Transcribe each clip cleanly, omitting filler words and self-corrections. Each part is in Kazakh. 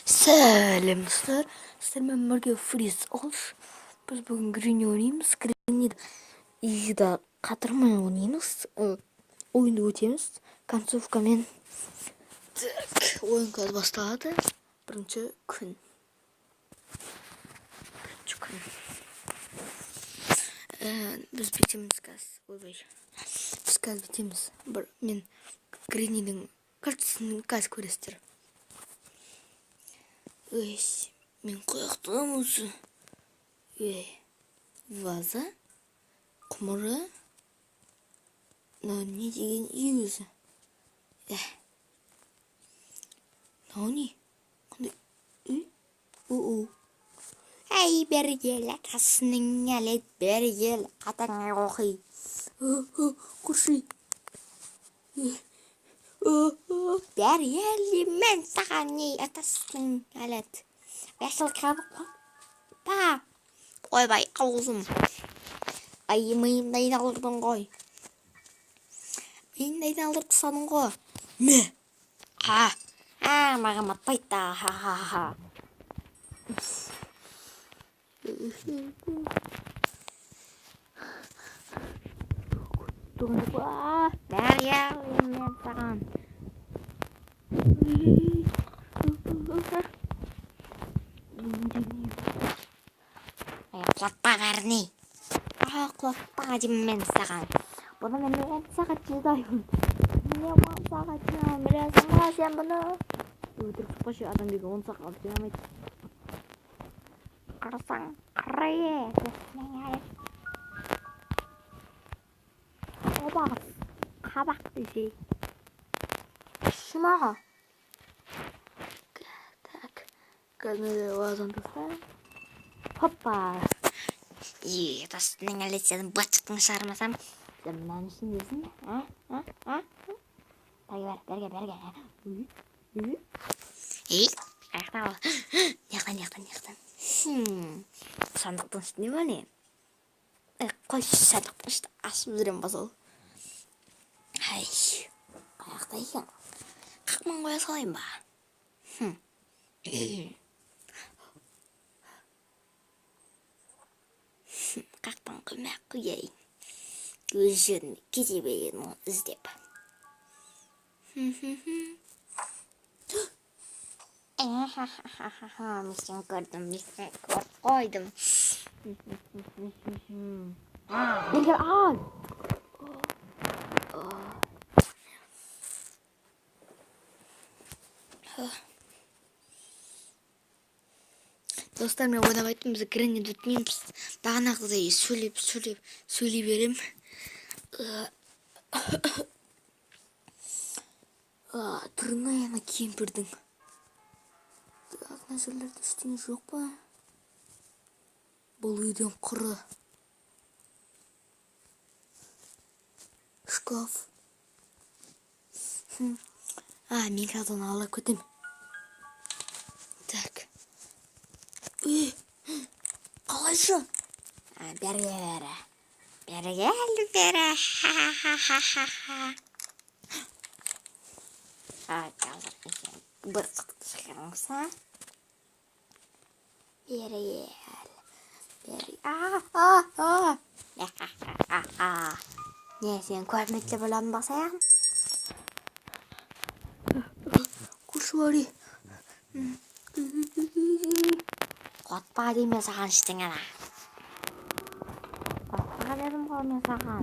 Сәлем достар, сіздермен бірге фриз олш. Біз бүгін грини ойнаймыз. Грини ида қатырмай ойнаймыз. Ойынды өтеміз. Концовкамен. Ойын қазір басталады. Бірінші күн. Біз бітеміз қазір. Ойбай. Біз қазір бітеміз. Мен гринидің картасын қазір көресіздер. Ой, мен қояқтым осы. Ваза, құмыры, не деген үй өзі. Не? Қандай үй? Әй, бәрі кел, атасының әлет, бәрі кел, қатаңа қоқи. Құрши. Бәрі кел, мен саған не атасының әлет. Бәсіл қабық қой. Па! Ойбай, аузым. Ай, миымдайын алдырдың ғой. Миымдайын алдырды саның ғой. Ме? Маған матпайды. Бәрі мен саған. Құлатпа бәріне. Құлатпа деймін мен саған. Бұны мен сағат жедайым. Мен сағат жедайым. Білесің ба сен бұны? Өтірік шықпашы, адам бегі 10 сағат жинамайды. Қарасаң, қарайы. Обағыз, қабақ десе. Шымаға. Так, қазір вазан тұстайым. Hoppa. Тастың әлет сенің батшықтың шығармасам. Сен мұнан үшін десің бе? Берге. Аяқтан ал. Неқтан. Сандықтың үстіне ба не? Қой сандықтың үсті асып жүрем басыл. Аяқта екен. Қақман қоя салайын ба? Қақпан қоймақ қойайын. Өз жерін кете берген оны іздеп. Мен көрдім, қойдым. Бергер, ай! Достар, мен ойнап айттым, біз грини дүтмейміз. Бағанағыдай сөйлей берем. Тұрмай ана кемпірдің. Ағына жерлерді үштеңі жоқ па? Бұл үйден құры. Шкаф. Мен қазір ала көтем. Так. Қалайшы? Бәрі. Бір қытықты шығарыңса. Бәрі. Не, сен көрмекте болам ба саяғым? Құшуари. Құлатпа дейме саған іштің ана. Құлатпа дедім ғой мен саған.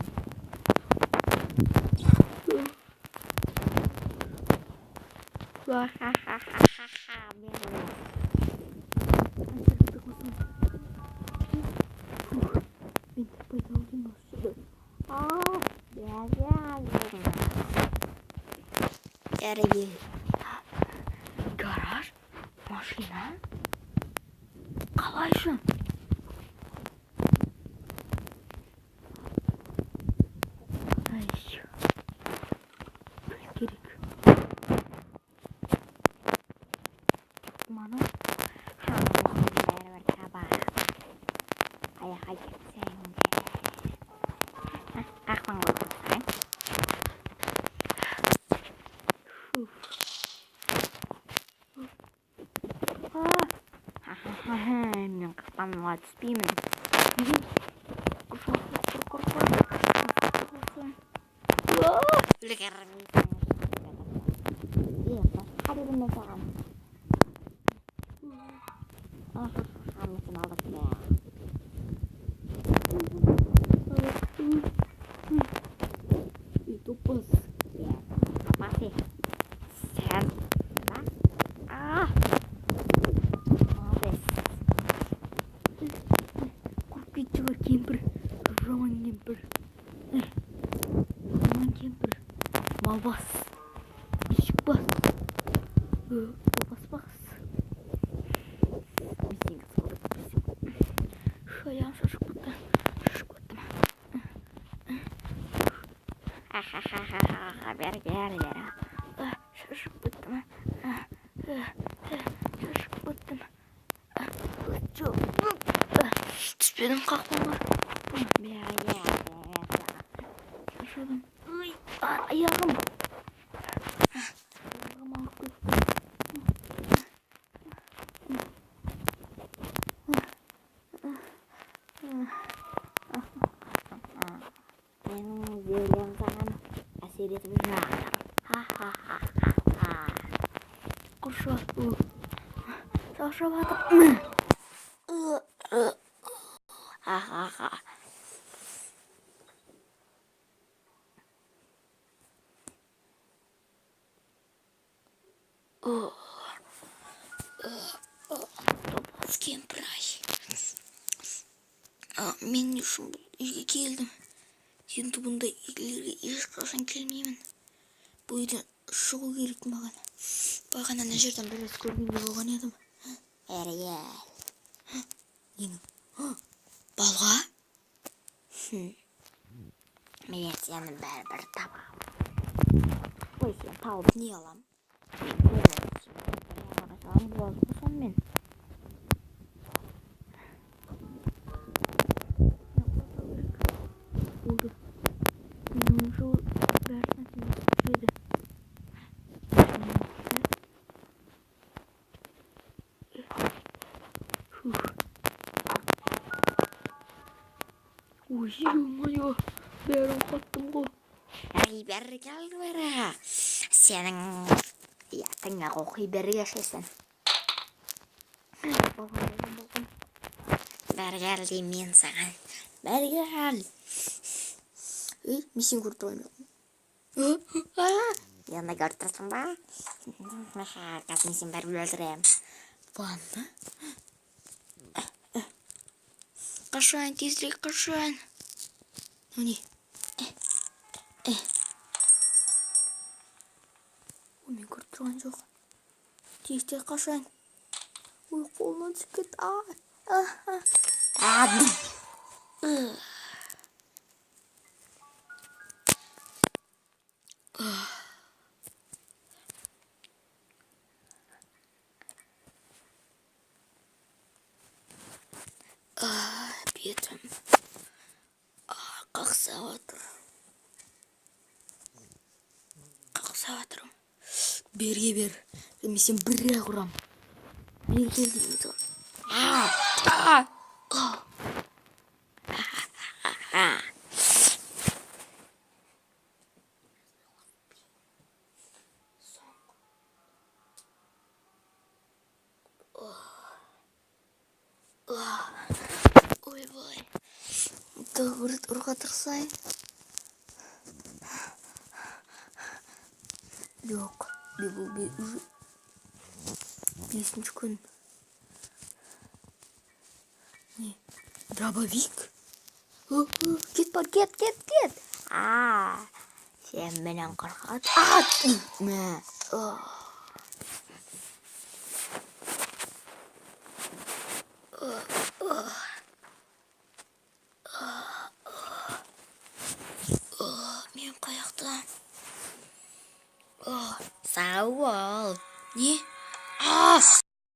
Бәрі. Гараж? Машина? Қалайшы? Бұл керек. Мана? Бәрі қабақ. Аяқай кетсең де. Қақпан қойдың. қорыққаныма түспеймін. Қараймын саған. Мені алдық бе. Тупыс. Апасы. Сен. Молодец. Купичева кемпір. Жаман кемпір. Жаман кемпір. Малбас. Шықпас. Бас. Мисеңіз қалдық. Шаян шашып бұтты. Бері. Шашып бұттым. Түспедім қақпанға. Шашадым. Аяғым. Ауырып кетті. Менің зейлем саған әсер етіп жатыр. Құршы. Шашып атып. Топас кемпір-ай. Мен үшін бұл үйге келдім. Енді бұндай үйлерге ешқашан келмеймін. Бұл үйден шығу керек маған. Бағана ана жерден біраз көргенде болған едім. Әргел. Нені? Балға? Мен сені бәрібір табам. Ой, сен тауып не алам? Сонымен. Oldu. Benim şu versin şöyle. Ой-ё-моё, бәрін қаттым ғой. Бәрі келді бәрі. Сенің ятыңа қоқи бәрі кешесін. Бәрі келді мен саған. Бәрі келді. Мен сен көріп тұрған жоқпын. Енді көріп тұрсың ба? Қазір мен сен бәрі өлтірем. Ладно. Қашан, тезірек қашан. Өне. Мен көріп тұрған жоқ. Тезірек қашан. Ой, қолынан түсіп кетті. Бетім қақсап атырым. Берге бер. Мен сен бір-ақ ұрам. Бер келдім. Ойбай. Ұрға тұрсай. Жоқ. Бұл уже 5-ші күн. Не? Дробовик? Кет бар, кет. Сен менен қорқады.